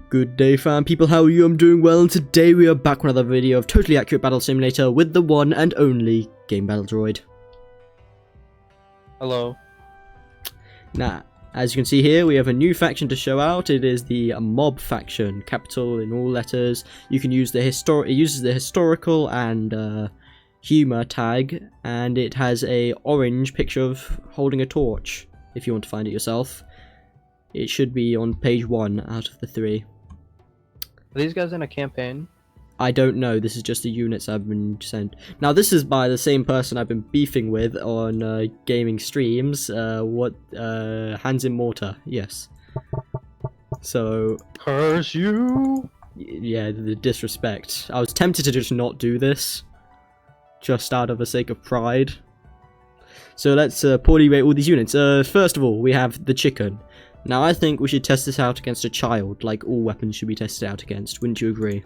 Good day, fam people, how are you? I'm doing well, and today we are back with another video of Totally Accurate Battle Simulator with the one and only Game Battle Droid. Hello. Now, as you can see here, we have a new faction to show out. It is the Mob faction, capital in all letters. You can use the it uses the historical and humor tag, and it has a orange picture of holding a torch, if you want to find it yourself. It should be on page 1 out of the 3. Are these guys in a campaign? I don't know, this is just the units I've been sent. Now this is by the same person I've been beefing with on gaming streams, Hands in Mortar, yes. So... Curse you! Yeah, the disrespect. I was tempted to just not do this, just out of the sake of pride. So let's poorly rate all these units. First of all, we have the chicken. Now I think we should test this out against a child, like all weapons should be tested out against, wouldn't you agree?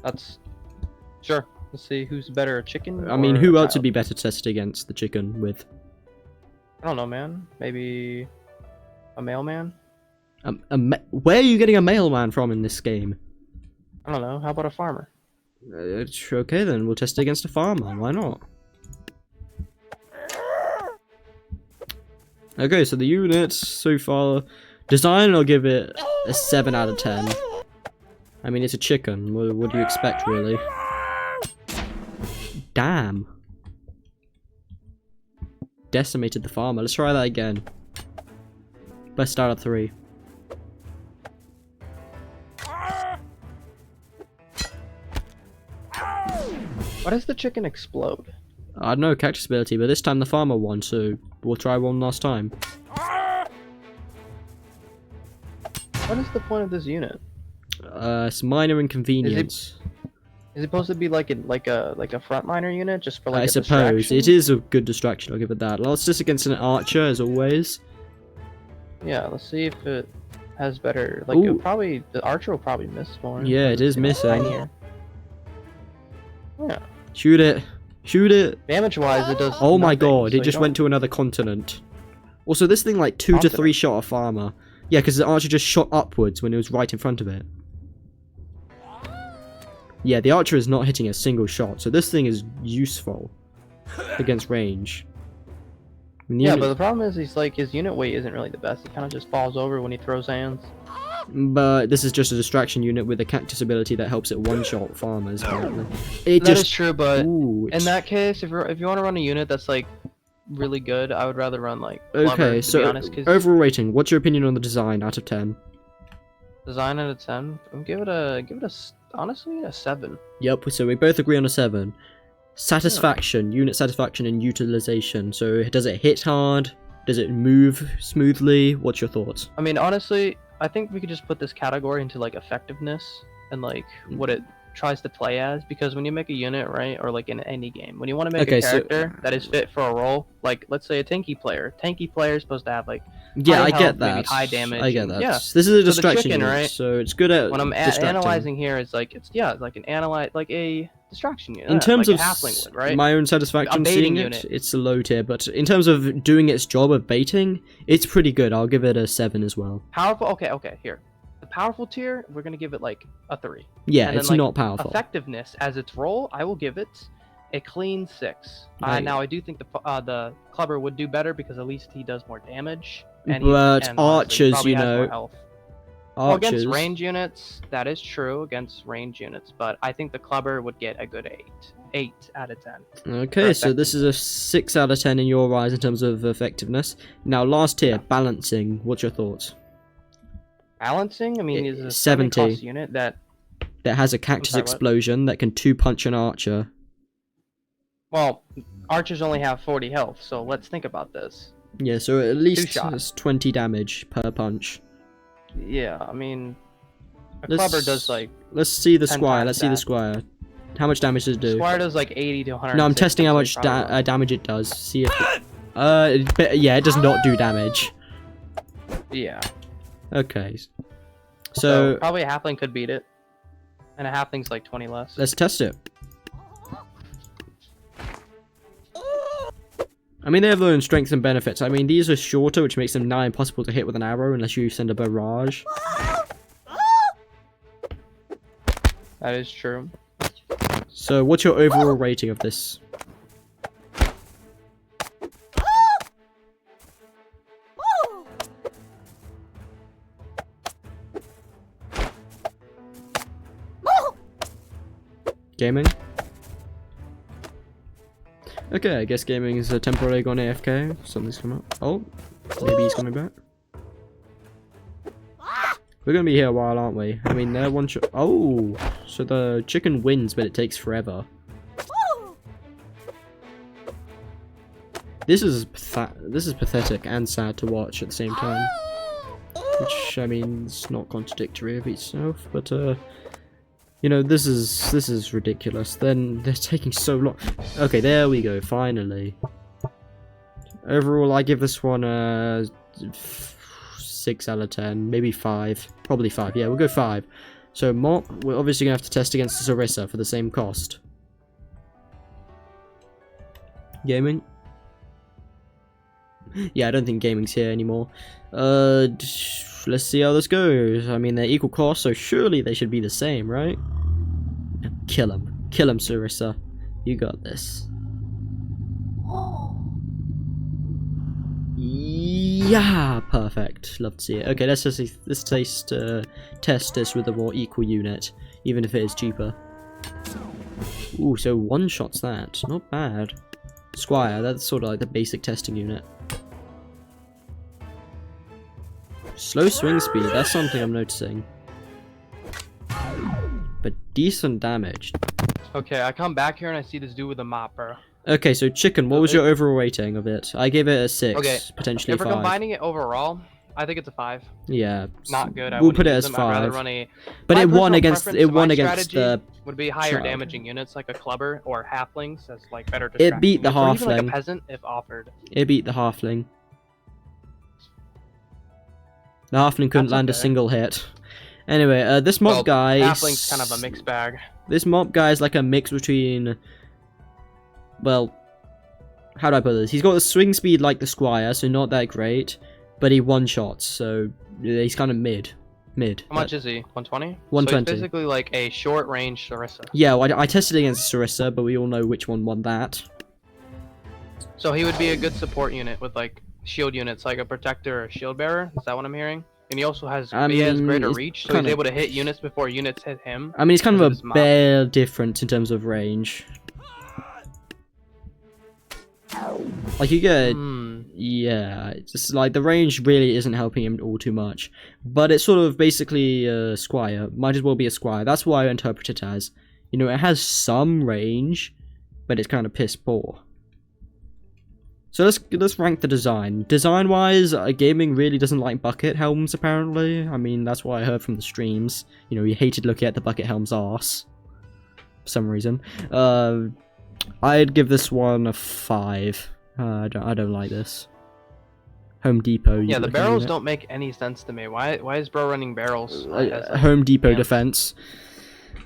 That's... Sure. Let's see who's better, a chicken I mean, who a else would child? be better tested against the chicken with? I don't know, man. Maybe... a mailman? Where are you getting a mailman from in this game? I don't know. How about a farmer? Okay then, we'll test it against a farmer, why not? Okay, so the units so far, design I'll give it a 7 out of 10. I mean, it's a chicken, what do you expect really? Damn. Decimated the farmer, let's try that again. Best out of 3. Why does the chicken explode? I don't know, cactus ability, but this time the farmer won, so we'll try one last time. What is the point of this unit? It's minor inconvenience. Is it supposed to be like a frontliner unit, just for like I a suppose. distraction? It is a good distraction, I'll give it that. Let's just against an archer, as always. Yeah, let's see if it has better... Like, Ooh. the archer will probably miss more. Yeah, it is missing. Tinier. Yeah. Shoot it. Shoot it. Damage-wise, it does Oh my nothing, god, so it you just don't- went to another continent. Also, this thing like 2 to 3 Continent? shot a farmer. Yeah, because the archer just shot upwards when it was right in front of it. Yeah, the archer is not hitting a single shot, so this thing is useful against range. And the Yeah, unit- but the problem is, his unit weight isn't really the best. He kind of just falls over when he throws hands. But this is just a distraction unit with a cactus ability that helps it one-shot farmers, apparently. It That is just... true, but Ooh, in that case, if you want to run a unit that's like really good, I would rather run like Blubber, Okay, to so be honest, 'cause overall rating, what's your opinion on the design out of 10? design out of 10, I'm honestly a 7. Yep, so we both agree on a 7. Satisfaction, unit satisfaction and utilization. So does it hit hard? Does it move smoothly? What's your thoughts? I mean, honestly, I think we could just put this category into like effectiveness and like what it tries to play as, because when you make a unit, right, or like in any game, when you want to make Okay, a so- character that is fit for a role, like let's say a tanky player is supposed to have like Yeah, high I health, get maybe that. high damage, I get and- that. yeah. This is a the distraction chicken, unit, right? so it's good at when I'm distracting. analyzing here, it's like like an analyze, like a distraction unit. In terms like of a halfling would, right? my own satisfaction A baiting seeing unit. it's a low tier, but in terms of doing its job of baiting, it's pretty good. I'll give it a 7 as well. Powerful. Okay. Here, the powerful tier, we're gonna give it like a 3. Yeah, And then, it's like, not powerful. Effectiveness as its role, I will give it a clean 6. Right. Now I do think the clubber would do better because at least he does more damage. And But and honestly, he archers, probably you has know, more health. Well, Archers. against range units, that is true against range units, but I think the clubber would get a good 8 out of 10. Okay, so this is a 6 out of 10 in your eyes in terms of effectiveness. Now, last tier, balancing. What's your thoughts? Balancing, I mean, is a 70. 70 cost unit that, That has a cactus sorry, what? explosion that can 2-punch an archer. well, archers only have 40 health, so let's think about this. Yeah, so at least shots. it's 20 damage per punch. Yeah, I mean, a Let's- clubber does like, Let's see the 10 squire. times Let's see the that. squire. How much damage does it do? Squire does like 80 to 100. No, I'm testing how much damage it does. See if. Yeah, it does not do damage. Yeah. Okay. So So probably a halfling could beat it, and a halfling's like 20 less. let's test it. I mean, they have their own strengths and benefits. I mean, these are shorter, which makes them nigh impossible to hit with an arrow unless you send a barrage. That is true. So, what's your overall rating of this? Gaming? Okay, I guess gaming is temporarily gone AFK. Something's come up. Oh, maybe he's coming back. We're gonna be here a while, aren't we? I mean, they're one shot. Oh, so the chicken wins, but it takes forever. This is pathetic and sad to watch at the same time. Which, I mean, it's not contradictory of itself, but you know, this is ridiculous. Then they're taking so long. Okay, there we go. Finally. Overall, I give this one a 6 out of 10, maybe 5, probably 5. Yeah, we'll go 5. So Mop, we're obviously gonna have to test against the Sarissa for the same cost. Gaming. Yeah, I don't think gaming's here anymore. Let's see how this goes. I mean, they're equal cost, so surely they should be the same, right? Kill him. Kill him, Sarissa. You got this. Yeah, perfect. Love to see it. Okay, let's test this with a more equal unit, even if it is cheaper. Ooh, so one shot's that. Not bad. Squire, that's sort of like the basic testing unit. Slow swing speed, that's something I'm noticing. But decent damage. Okay, I come back here and I see this dude with a mopper. Okay, so chicken, what was your overall rating of it? I gave it a 6, okay, potentially if 5. we're combining it overall, I think it's a 5. Yeah, Not good. We'll put it as 5. I'd rather run a... But My it won personal against preference, the would be higher child. damaging units like a clubber or halflings as like better It beat the distracting units, or even like halfling. a peasant if offered. It beat the halfling. The halfling couldn't That's land a okay. single hit. Anyway, this mob guy. Halfling's kind of a mixed bag. This mob guy is like a mix between. Well, how do I put this? He's got the swing speed like the Squire, so not that great, but he one shots, so he's kind of mid. How much is he? 120? 120. So he's basically like a short range Sarissa. Yeah, well, I tested against Sarissa, but we all know which one won that. So he would be a good support unit with like shield units, like a protector or a shield bearer. Is that what I'm hearing? And he also has he has greater reach, so he's able to hit units before units hit him. I mean, he's kind of his a mob. bare difference in terms of range. Like you get, yeah, it's just like the range really isn't helping him all too much. But it's sort of basically a Squire. Might as well be a Squire. That's why I interpret it as. You know, it has some range, but it's kind of piss poor. So let's rank the design. Design-wise, gaming really doesn't like bucket helms, apparently. I mean, that's what I heard from the streams. You know, he hated looking at the bucket helm's arse. For some reason. I'd give this one a 5. I don't like this. Home Depot. Yeah, the barrels don't make any sense to me. Why is bro running barrels? Home Depot defense.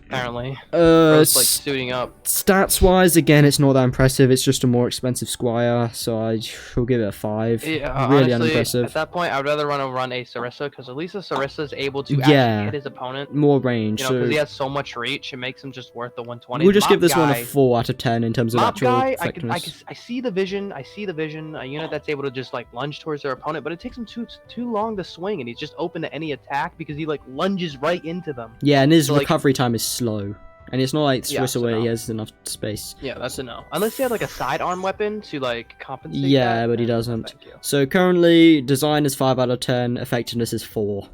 Apparently. Bro's like S- suiting up. Stats wise, again, it's not that impressive. It's just a more expensive Squire, so will give it a 5. Yeah, Really honestly, unimpressive. At that point, I'd rather run a Sarissa, because at least a Sarissa is able to Yeah. actually hit his opponent. More range. You know, So because he has so much reach, it makes him just worth the 120. we'll just Mob give this one a guy- 4 out of 10 in terms of Mob actual guy, effectiveness. I see the vision. I see the vision. A unit that's able to just like lunge towards their opponent, but it takes him too long to swing, and he's just open to any attack because he like lunges right into them. Yeah, and his So, like- recovery time is slow. And it's not like Yeah, Sarissa so where he no. has enough space. Yeah, that's a no. Unless he had like a sidearm weapon to like compensate. Yeah, that, but he then doesn't. thank you. So currently, design is 5 out of 10, effectiveness is 4.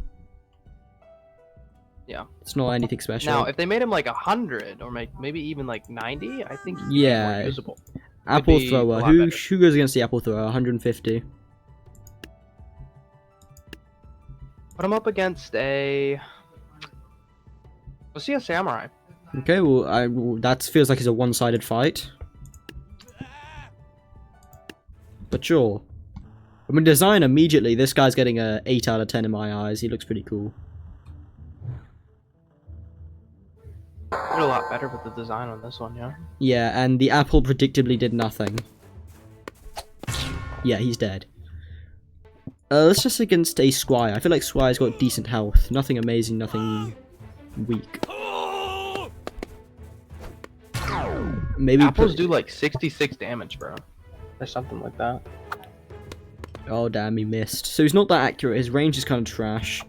Yeah. It's not anything special. Now, if they made him like 100 or maybe even like 90, I think he'd be Yeah. more usable. Apple be a thrower. lot Who better. goes against the apple thrower? 150. Put him up against a. Let's see a samurai. Okay, well, that feels like it's a one-sided fight. But sure. I mean, design immediately. This guy's getting a 8 out of 10 in my eyes. He looks pretty cool. Did a lot better with the design on this one, yeah. Yeah, and the apple predictably did nothing. Yeah, he's dead. Let's just against a Squire. I feel like Squire's got decent health. Nothing amazing, nothing weak. Maybe apples do like 66 damage, bro. Or something like that. Oh damn, he missed. So he's not that accurate. His range is kind of trash.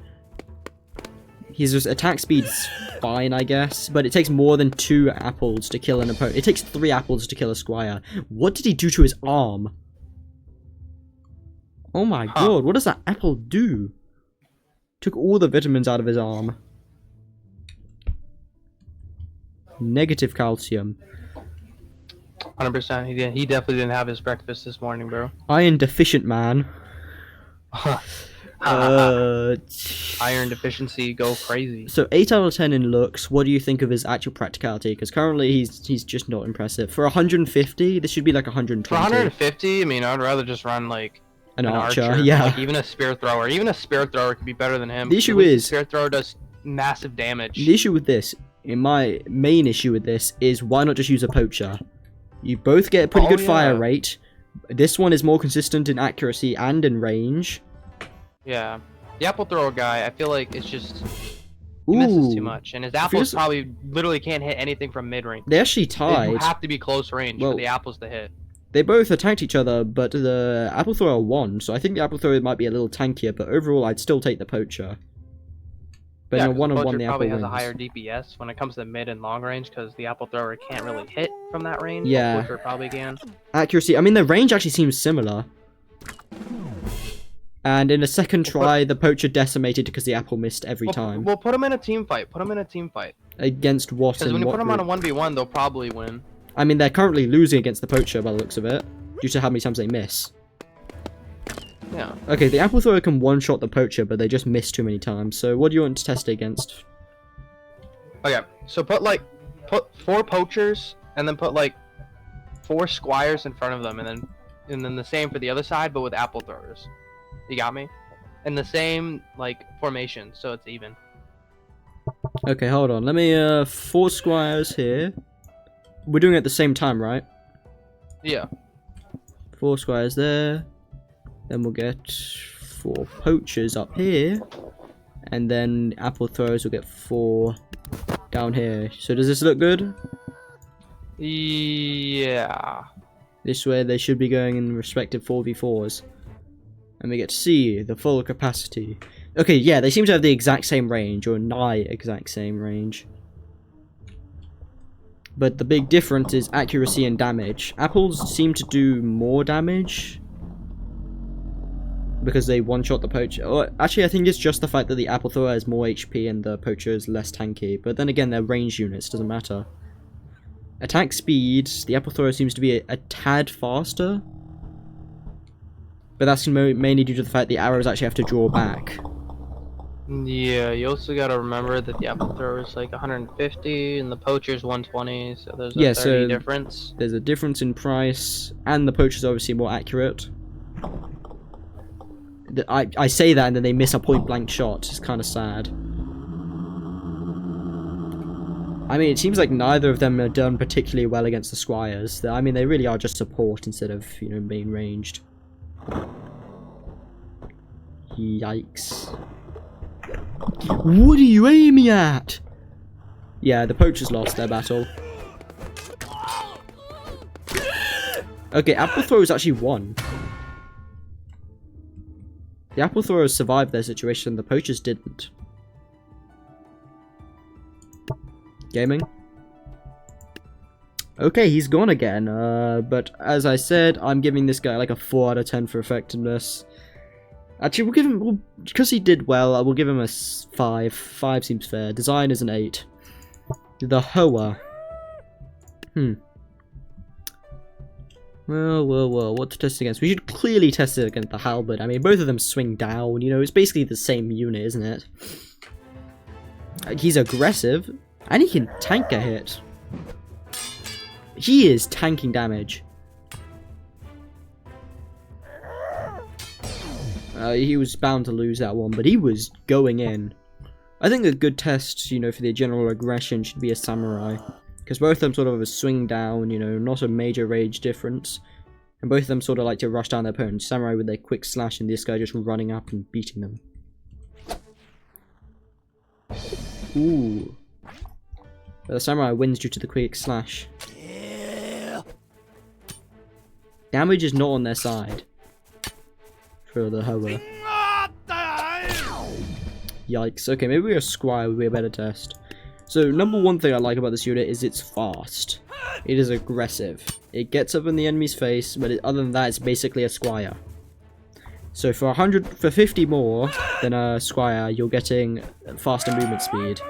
His attack speed's fine, I guess, but it takes more than 2 apples to kill an opponent. It takes 3 apples to kill a squire. What did he do to his arm? Oh my god, what does that apple do? Took all the vitamins out of his arm. Negative calcium. 100%. He definitely didn't have his breakfast this morning, bro. Iron deficient man. Iron deficiency, go crazy. So 8 out of 10 in looks. What do you think of his actual practicality? Because currently he's just not impressive. For 150, this should be like 120. For 150, I mean, I'd rather just run like an archer. Yeah. Like, even a spear thrower. Even a spear thrower could be better than him. The issue is spear thrower does massive damage. The issue with this, my main issue with this, is why not just use a poacher? You both get a pretty good fire rate. This one is more consistent in accuracy and in range. Yeah. The apple thrower guy, I feel like it's just... He misses too much. And his apples probably literally can't hit anything from mid-range. They actually tied. They have to be close range for the apples to hit. They both attacked each other, but the apple thrower won. So I think the apple thrower might be a little tankier, but overall I'd still take the poacher. But in a one-on-one, the apple probably wins. has a higher DPS when it comes to mid and long range, because the apple thrower can't really hit from that range. Yeah. The poacher probably can. Accuracy, I mean, the range actually seems similar. And in a second try, the poacher decimated because the apple missed every time. We'll put him in a team fight. Against what? Because when you put them on a 1v1, they'll probably win. I mean, they're currently losing against the poacher by the looks of it, due to how many times they miss. Yeah. Okay, the apple thrower can one-shot the poacher, but they just miss too many times. So what do you want to test it against? Okay, so put 4 poachers, and then put 4 squires in front of them, and then the same for the other side, but with apple throwers. You got me? And the same formation, so it's even. Okay, hold on. Let me 4 squires here. We're doing it at the same time, right? Yeah. 4 squires there. Then we'll get 4 poachers up here. And then apple throwers will get 4 down here. So does this look good? Yeah. This way they should be going in respective 4v4s. And we get to see the full capacity. Okay, yeah, they seem to have the exact same range, or nigh exact same range. But the big difference is accuracy and damage. Apples seem to do more damage because they one-shot the poacher. Or, actually, I think it's just the fact that the apple thrower has more HP and the poacher is less tanky. But then again, they're ranged units, doesn't matter. Attack speed, the apple thrower seems to be a tad faster. But that's mainly due to the fact the arrows actually have to draw back. Yeah, you also gotta remember that the apple thrower is 150 and the poacher's 120, so there's a 30 difference. There's a difference in price, and the poacher's obviously more accurate. I say that and then they miss a point-blank shot. It's kind of sad. I mean, it seems like neither of them are done particularly well against the squires. I mean, they really are just support instead of, being ranged. Yikes. What are you aiming at? Yeah, the poachers lost their battle. Okay, apple throwers actually won. The apple throwers survived their situation, the poachers didn't. Gaming? Okay, he's gone again, but as I said, I'm giving this guy a 4 out of 10 for effectiveness. Actually, we'll give him, because he did well, we'll give him a 5. 5 seems fair. Design is an 8. The Hoa. Well, what to test against? We should clearly test it against the Halberd. I mean, both of them swing down, it's basically the same unit, isn't it? He's aggressive, and he can tank a hit. He is tanking damage. He was bound to lose that one, but he was going in. I think a good test, for the general aggression should be a samurai. Because both of them sort of have a swing down, not a major rage difference. And both of them sort of like to rush down their opponent. Samurai with their quick slash and this guy just running up and beating them. Ooh. But the samurai wins due to the quick slash. Damage is not on their side for the Hoa. Yikes. Okay, maybe a Squire would be a better test. So, number one thing I like about this unit is it's fast. It is aggressive. It gets up in the enemy's face, but other than that, it's basically a Squire. So for 50 more than a Squire, you're getting faster movement speed.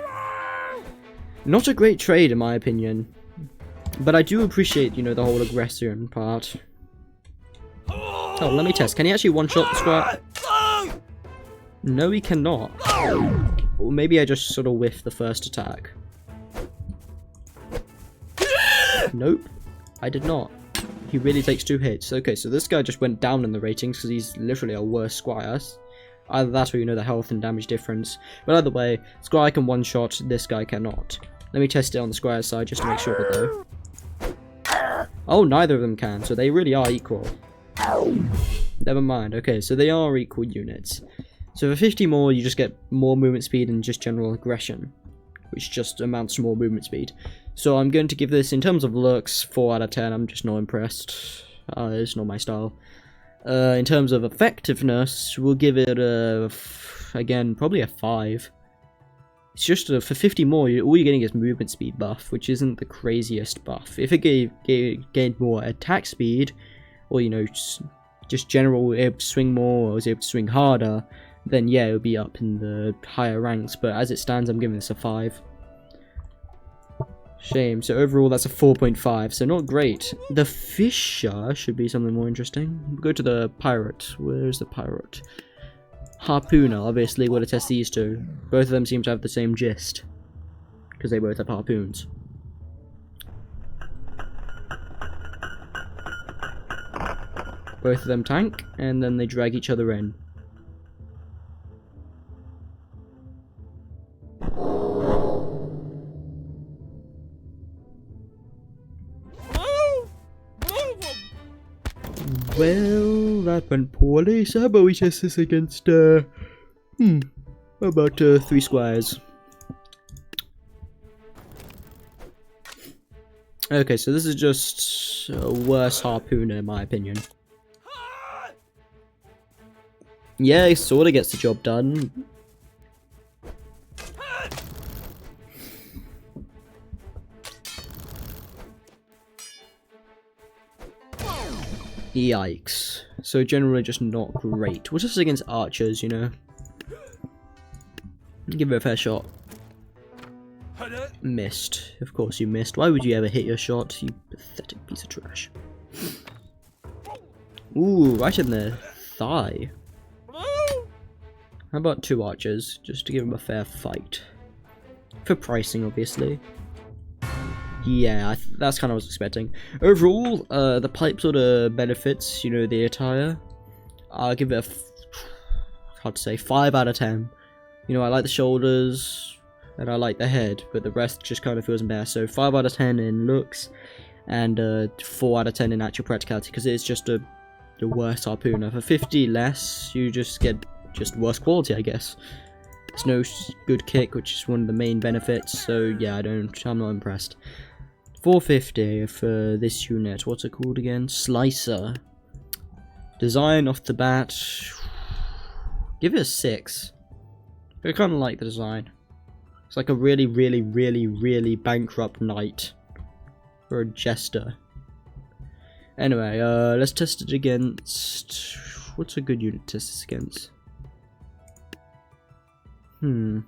Not a great trade, in my opinion. But I do appreciate, you know, the whole aggression part. Oh, let me test. Can he actually one-shot the Squire? No, he cannot. Or maybe I just sort of whiffed the first attack. Nope, I did not. He really takes 2 hits. Okay, so this guy just went down in the ratings because he's literally a worse Squire. Either that or you know the health and damage difference. But either way, Squire can one-shot, this guy cannot. Let me test it on the Squire side just to make sure though. Oh, neither of them can, so they really are equal. Never mind. Okay, so they are equal units. So for 50 more, you just get more movement speed and just general aggression, which just amounts to more movement speed. So I'm going to give this, in terms of looks, 4 out of 10. I'm just not impressed. It's not my style. In terms of effectiveness, we'll give it a, again, probably a 5. It's just for 50 more, all you're getting is movement speed buff, which isn't the craziest buff. If it gained more attack speed, or you know, just general able to swing more, or was able to swing harder, then yeah, it would be up in the higher ranks. But as it stands, I'm giving this a 5. Shame. So overall, that's a 4.5. So not great. The Fisher should be something more interesting. We'll go to the Pirate. Where's the Pirate? Harpooner. Obviously, we're to test these two. Both of them seem to have the same gist, because they both have harpoons. Both of them tank, and then they drag each other in. Well, that went poorly, so how about we test this against, about 3 Squires. Okay, so this is just a worse Harpooner in my opinion. Yeah, he sorta gets the job done. Yikes. So generally just not great. What's this against archers, you know? Give it a fair shot. Missed. Of course you missed. Why would you ever hit your shot, you pathetic piece of trash? Ooh, right in the thigh. How about 2 archers, just to give him a fair fight? For pricing, obviously. Yeah, that's kind of what I was expecting. Overall, the pipe sort of benefits, you know, the attire. I'll give it a, hard to say, 5 out of 10. You know, I like the shoulders, and I like the head, but the rest just kind of feels bad. So 5 out of 10 in looks, and 4 out of 10 in actual practicality, because it's just the worst harpooner. For 50 less, you just get just worse quality, I guess. There's no good kick, which is one of the main benefits, so yeah, I'm not impressed. 450 for this unit. What's it called again? Slicer. Design off the bat. Give it a 6. I kind of like the design. It's like a really, really, really, really bankrupt knight. Or a jester. Anyway, let's test it against... What's a good unit to test this against? I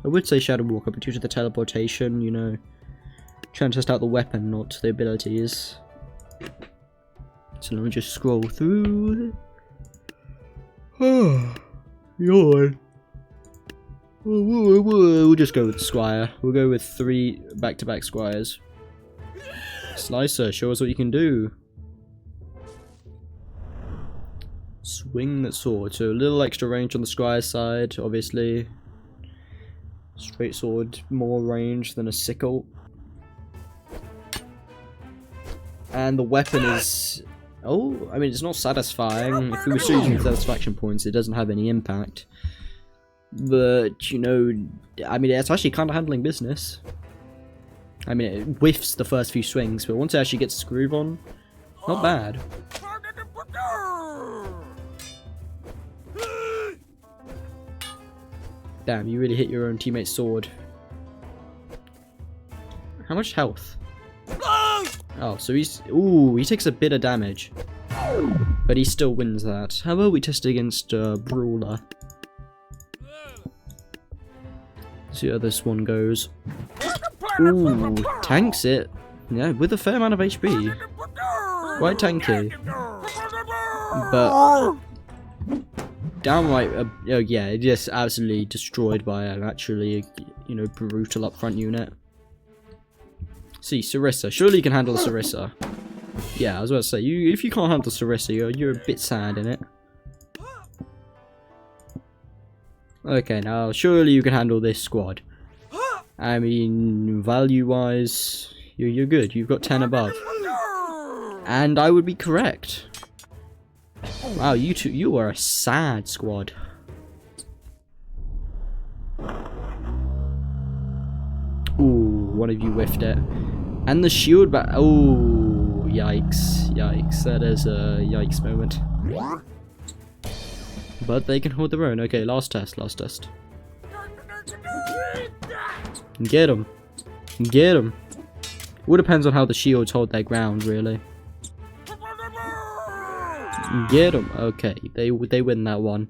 would say Shadow Walker, but due to the teleportation, you know, trying to test out the weapon, not the abilities. So let me just scroll through. Oh, yawn. We'll just go with Squire. We'll go with 3 back-to-back Squires. Slicer, show us what you can do. Swing that sword. So a little extra range on the Squire side, obviously. Straight sword, more range than a sickle. And the weapon is... Oh, I mean, it's not satisfying. If we were still using satisfaction points, it doesn't have any impact. But, you know, I mean, it's actually kind of handling business. I mean, it whiffs the first few swings, but once it actually gets its groove on, not bad. Damn, you really hit your own teammate's sword. How much health? Oh, so he's... Ooh, he takes a bit of damage. But he still wins that. How about we test it against Brawler? See how this one goes. Ooh, tanks it. Yeah, with a fair amount of HP. Quite tanky. But... downright, oh yeah, just absolutely destroyed by an actually, you know, brutal upfront unit. See, Sarissa. Surely you can handle Sarissa. Yeah, I was about to say, if you can't handle Sarissa, you're a bit sad in it. Okay, now surely you can handle this squad. I mean, value-wise, you're good. You've got 10 above. And I would be correct. Wow, you are a sad squad. Ooh, one of you whiffed it. And the shield back. Oh, yikes. Yikes. That is a yikes moment. But they can hold their own. Okay, last test, last test. Get him. Get him. It all depends on how the shields hold their ground, really. Get them. Okay, they win that one.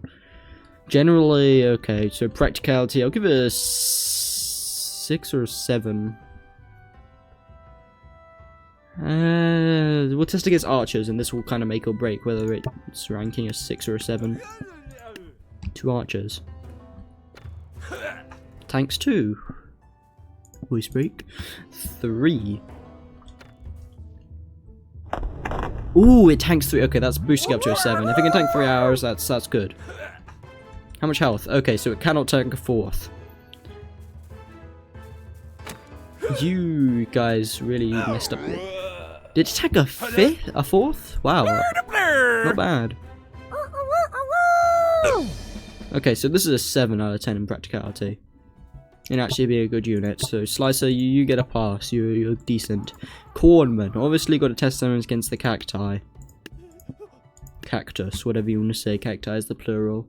Generally, okay. So practicality, I'll give it a 6 or a 7. We'll test against archers, and this will kind of make or break whether it's ranking a 6 or a 7. 2 archers. Tanks 2. We speak. 3. Ooh, it tanks 3. Okay, that's boosting up to a 7. If it can tank 3 hours, that's good. How much health? Okay, so it cannot tank a 4th. You guys really messed up. Did it tank a 5th? A 4th? Wow. Not bad. Okay, so this is a 7 out of 10 in practicality. And actually be a good unit. So Slicer, you get a pass. You're decent. Cornman, obviously got to test them against the cacti. Cactus, whatever you want to say. Cacti is the plural.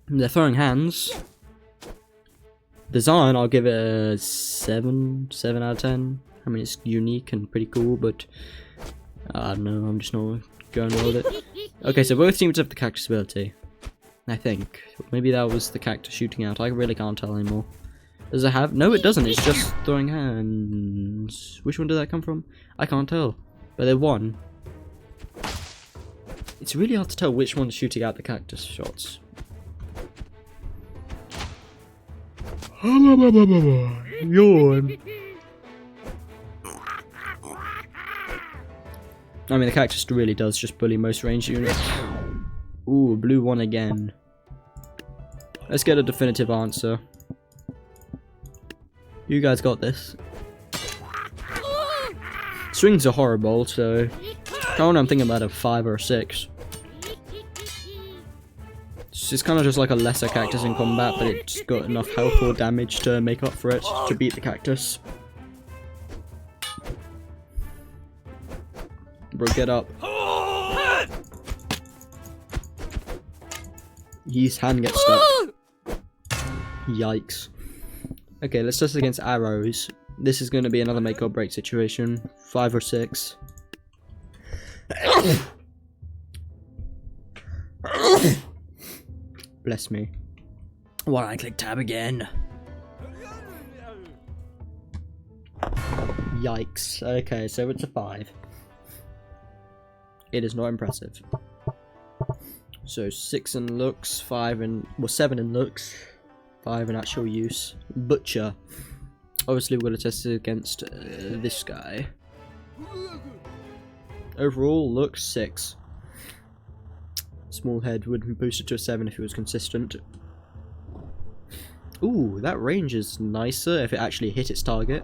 They're throwing hands. Design, I'll give it a 7 out of 10. I mean, it's unique and pretty cool, but I don't know. I'm just not going with it. Okay, so both teams have the cactus ability. I think. Maybe that was the cactus shooting out. I really can't tell anymore. Does it have? No, it doesn't. It's just throwing hands. Which one did that come from? I can't tell. But they're one. It's really hard to tell which one's shooting out the cactus shots. Yawn. I mean, the cactus really does just bully most ranged units. Ooh, blue one again. Let's get a definitive answer. You guys got this. Swings are horrible, so I don't know, I'm thinking about a 5 or a 6. It's kind of just like a lesser cactus in combat, but it's got enough health or damage to make up for it to beat the cactus. Bro, get up. His hand gets stuck. Yikes. Okay, let's test against arrows. This is going to be another make or break situation. 5 or 6. Bless me. Why don't I click tab again? Yikes. Okay, so it's a 5. It is not impressive. So 6 in looks, 5 in, well, 7 in looks, 5 in actual use. Butcher. Obviously we're going to test it against this guy. Overall, looks 6. Small head would boost it to a 7 if it was consistent. Ooh, that range is nicer if it actually hit its target.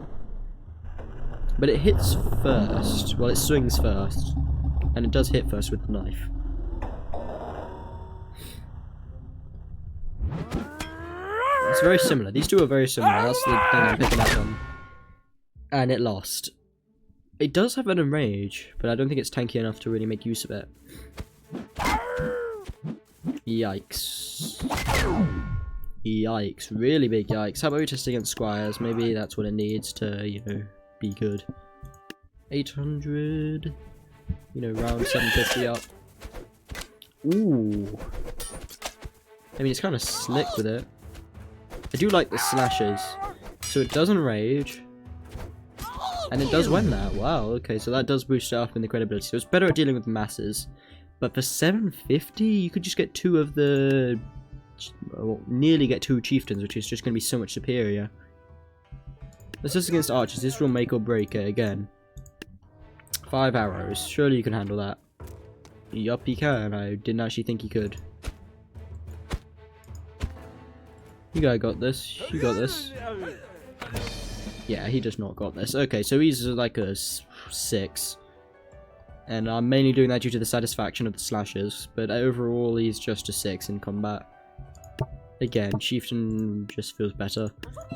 But it hits first. Well, it swings first. And it does hit first with the knife. It's very similar. These two are very similar. That's the thing I'm picking up on. And it lost. It does have an enrage, but I don't think it's tanky enough to really make use of it. Yikes. Yikes. Really big yikes. How about we test against squires? Maybe that's what it needs to, you know, be good. 800. You know, round 750 up. Ooh. I mean, it's kind of slick with it. I do like the slashes. So it does enrage. And it does win that. Wow, okay, so that does boost it up in the credibility. So it's better at dealing with masses. But for 750, you could just get two of the... Well, nearly get two chieftains, which is just going to be so much superior. Let's just against archers. This will make or break it again. 5 arrows. Surely you can handle that. Yup, he can. I didn't actually think he could. You guy got this. You got this. Yeah, he does not got this. Okay, so he's like a 6. And I'm mainly doing that due to the satisfaction of the slashes. But overall, he's just a 6 in combat. Again, chieftain just feels better.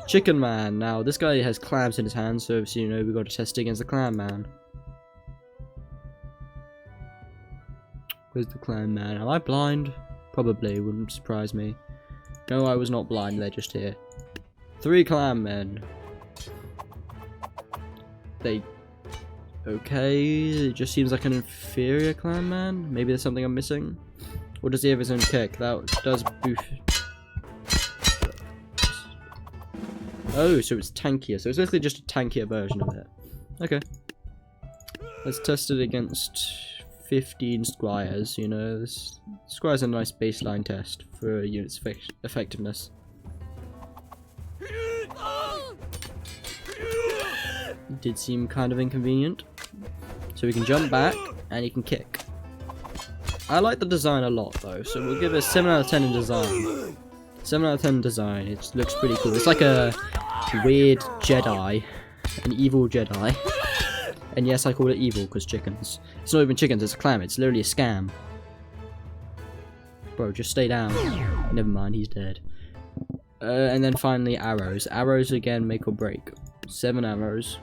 Chicken man. Now, this guy has clams in his hand, so you know we've got to test against the clam man. Where's the clam man? Am I blind? Probably, wouldn't surprise me. No, I was not blind, they're just here. 3 clam men. They... Okay, it just seems like an inferior clan man. Maybe there's something I'm missing. Or does he have his own kick? That does boost... Oh, so it's tankier. So it's basically just a tankier version of it. Okay. Let's test it against 15 squires, you know. This squires a nice baseline test for a unit's effectiveness. It did seem kind of inconvenient. So we can jump back and you can kick. I like the design a lot though, so we'll give it a 7 out of 10 in design. 7 out of 10 in design, it looks pretty cool. It's like a weird Jedi, an evil Jedi. And yes, I call it evil because chickens. It's not even chickens, it's a clam, it's literally a scam. Bro, just stay down. Never mind, he's dead. And then finally arrows. Arrows again make or break. 7 arrows.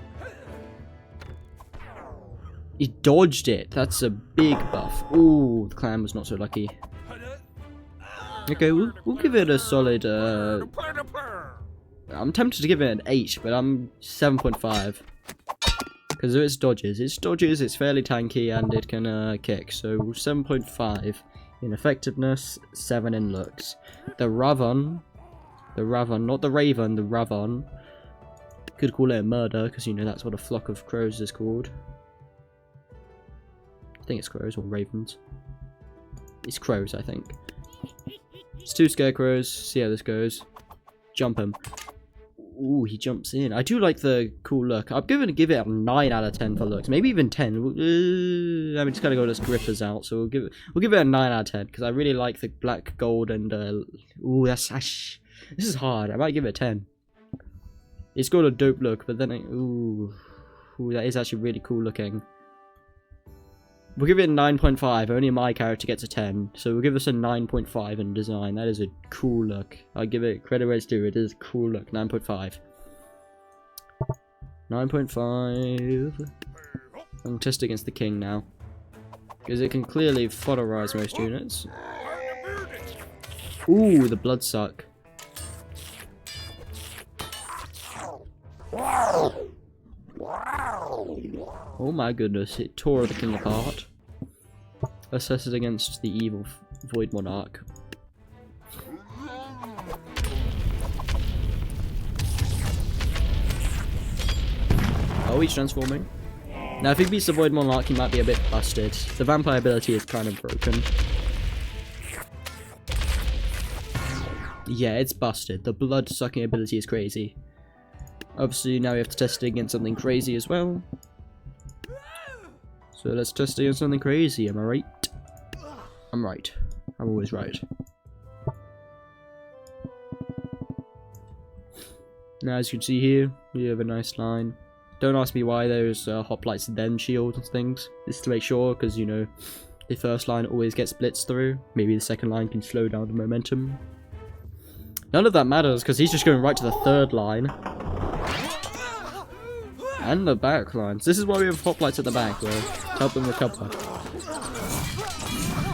He dodged it. That's a big buff. Ooh, the clan was not so lucky. Okay, we'll give it a solid. I'm tempted to give it an 8, but I'm 7.5 because of its dodges. Its dodges, it's fairly tanky, and it can kick. So 7.5 in effectiveness, 7 in looks. The Ravon, not the Raven, the Ravon. Could call it a murder because you know that's what a flock of crows is called. I think it's crows or ravens. It's crows, I think. It's 2 scarecrows. See how this goes. Jump him. Ooh, he jumps in. I do like the cool look. I'm going to give it a 9 out of 10 for looks. Maybe even 10. I mean, it's got to go as grippers out, so we'll give it a 9 out of 10 because I really like the black, gold, and ooh, this is hard. I might give it a 10. It's got a dope look, but then ooh, that is actually really cool looking. We'll give it a 9.5. Only my character gets a 10, so we'll give this a 9.5 in design. That is a cool look. I'll give it credit where it's due. It is a cool look. 9.5. 9.5. I'm test against the king now, because it can clearly fodderize most units. Ooh, the bloodsuck. Oh my goodness, it tore the king apart. Let's test it against the evil Void Monarch. Oh, he's transforming. Now, if he beats the Void Monarch, he might be a bit busted. The vampire ability is kind of broken. Yeah, it's busted. The blood-sucking ability is crazy. Obviously, now we have to test it against something crazy as well. So let's test it against something crazy, am I right? I'm right. I'm always right. Now, as you can see here, we have a nice line. Don't ask me why there's hoplites then shield and things. This is to make sure, because, you know, the first line always gets blitzed through. Maybe the second line can slow down the momentum. None of that matters because he's just going right to the third line. And the back lines. This is why we have hoplites at the back, bro. To help them recover.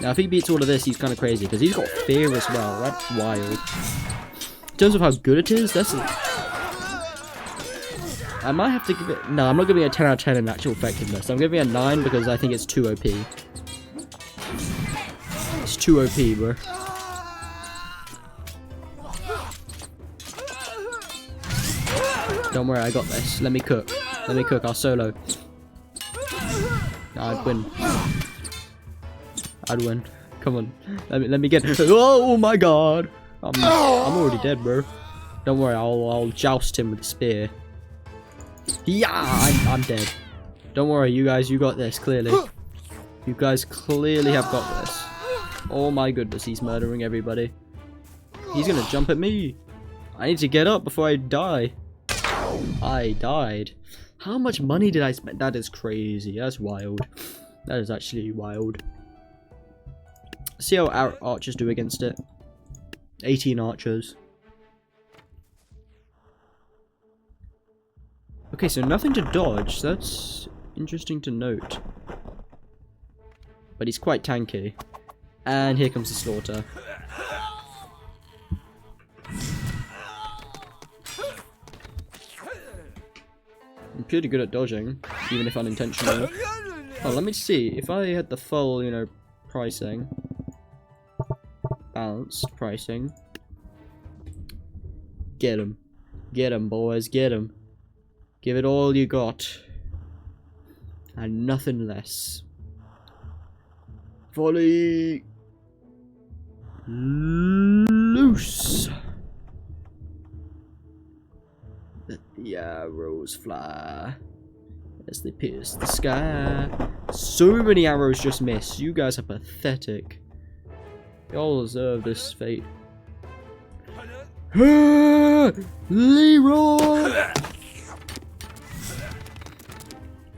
Now, if he beats all of this, he's kind of crazy because he's got fear as well. That's wild. In terms of how good it is, that's... I might have to give it... No, I'm not giving it a 10 out of 10 in actual effectiveness. I'm giving it a 9 because I think it's too OP. It's too OP, bro. Don't worry, I got this. Let me cook. Let me cook. I'll solo. I'd win. I'd win. Come on. Let me get... Oh my god! I'm already dead, bro. Don't worry, I'll joust him with a spear. Yeah, I'm dead. Don't worry, you guys, you got this, clearly. You guys clearly have got this. Oh my goodness, he's murdering everybody. He's gonna jump at me. I need to get up before I die. I died. How much money did I spend? That is crazy. That's wild. That is actually wild. See how our archers do against it. 18 archers. Okay, so nothing to dodge. That's interesting to note. But he's quite tanky. And here comes the slaughter. I'm pretty good at dodging, even if unintentional. Oh, let me see. If I had the full, you know, pricing. Balanced pricing. Get him. Get him, boys. Get him. Give it all you got. And nothing less. Volley. Loose. Let the arrows fly as they pierce the sky. So many arrows just miss. You guys are pathetic. You all deserve this fate. Leroy!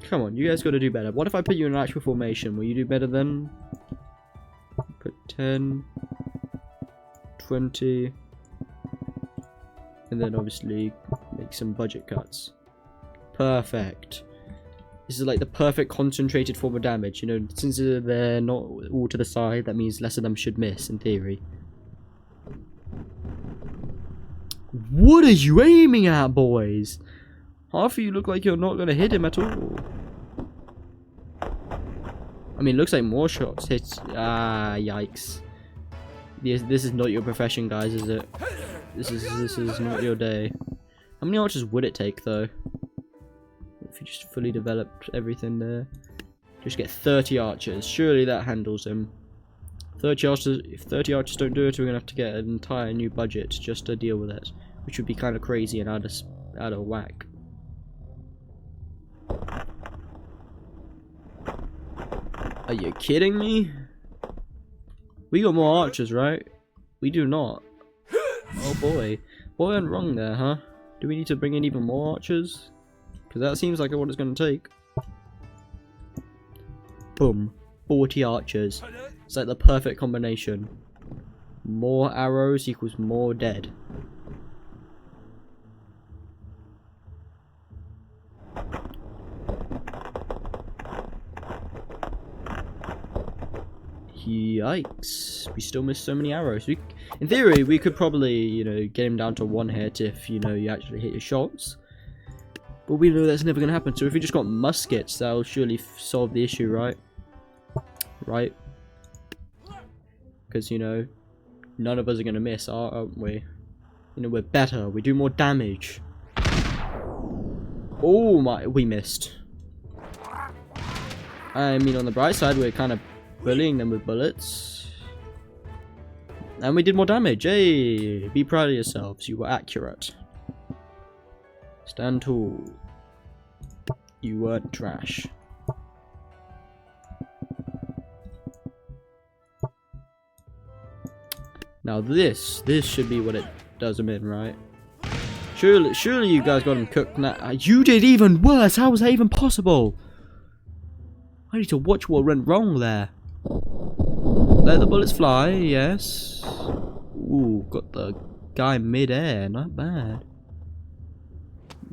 Come on, you guys gotta do better. What if I put you in an actual formation? Will you do better then? Put 10, 20, and then obviously make some budget cuts. Perfect. This is like the perfect concentrated form of damage. You know, since they're not all to the side, that means less of them should miss, in theory. What are you aiming at, boys? Half of you look like you're not going to hit him at all. I mean, it looks like more shots hit. Ah, yikes. This is not your profession, guys, is it? This is not your day. How many archers would it take, though? If you just fully developed everything there. Just get 30 archers. Surely that handles him. 30 archers. If 30 archers don't do it, we're going to have to get an entire new budget just to deal with it. Which would be kind of crazy and out of whack. Are you kidding me? We got more archers, right? We do not. Oh boy. What went wrong there, huh? Do we need to bring in even more archers? Because that seems like what it's going to take. Boom. 40 archers. It's like the perfect combination. More arrows equals more dead. Yikes. We still missed so many arrows. In theory, we could probably, you know, get him down to 1 hit if, you know, you actually hit your shots. But we know that's never going to happen. So if we just got muskets, that'll surely solve the issue, right? Right? Because, you know, none of us are going to miss, aren't we? You know, we're better. We do more damage. Oh my, we missed. I mean, on the bright side, we're kind of bullying them with bullets. And we did more damage. Hey, be proud of yourselves. You were accurate. Stand tall. You weren't trash. Now this should be what it does them in, right? Surely you guys got him cooked now. You did even worse. How was that even possible? I need to watch what went wrong there. Let the bullets fly, yes. Ooh, got the guy mid-air. Not bad.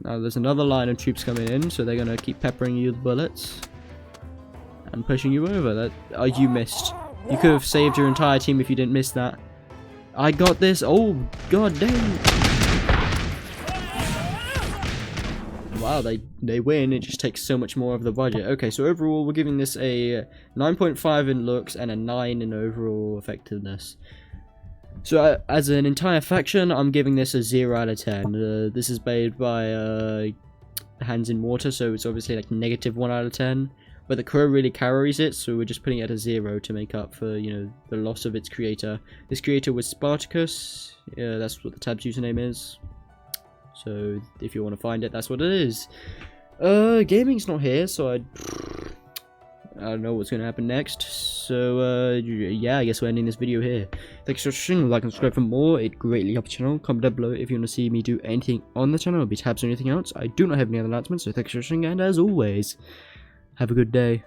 Now there's another line of troops coming in, so they're gonna keep peppering you with bullets and pushing you over. That you missed. You could have saved your entire team if you didn't miss that. I got this. Oh god dang. Wow, they win. It just takes so much more of the budget. Okay, so overall we're giving this a 9.5 in looks and a 9 in overall effectiveness. So as an entire faction, I'm giving this a 0 out of 10. This is made by Hands in Water, so it's obviously like -1 out of 10. But the crow really carries it, so we're just putting it at a 0 to make up for, you know, the loss of its creator. This creator was Spartacus. Yeah, that's what the tab's username is. So if you want to find it, that's what it is. Gaming's not here, so I don't know what's going to happen next. So yeah, I guess we're ending this video here. Thanks for watching. Like and subscribe for more. It greatly helps the channel. Comment down below if you want to see me do anything on the channel, be tabs or anything else. I do not have any other announcements, so thanks for watching, and as always, have a good day.